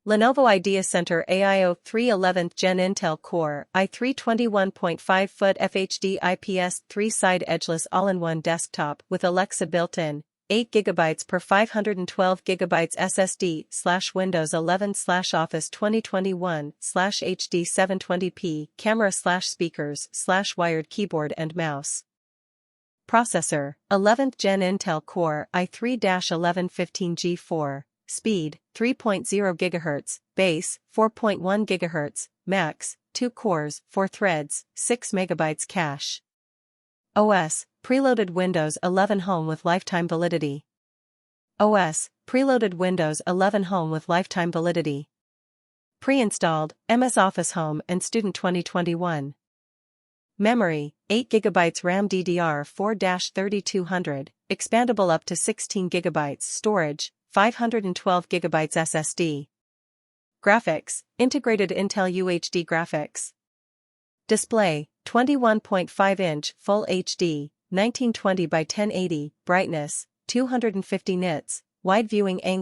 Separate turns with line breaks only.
Lenovo IdeaCentre AIO 3 11th Gen Intel Core i3 21.5-foot FHD IPS 3-side edgeless all-in-one desktop with Alexa built-in, 8GB per 512GB SSD/Windows 11/Office 2021/HD 720p camera/speakers/wired keyboard and mouse. Processor, 11th Gen Intel Core i3-1115 G4. Speed, 3.0 GHz, base, 4.1 GHz, max, 2 cores, 4 threads, 6 MB cache. OS, preloaded Windows 11 Home with lifetime validity. OS, preloaded Windows 11 Home with lifetime validity. Pre-installed, MS Office Home and Student 2021. Memory, 8GB RAM DDR4-3200, expandable up to 16GB storage, 512GB SSD. Graphics, integrated Intel UHD graphics. Display, 21.5-inch Full HD, 1920 by 1080, brightness, 250 nits, wide viewing angle.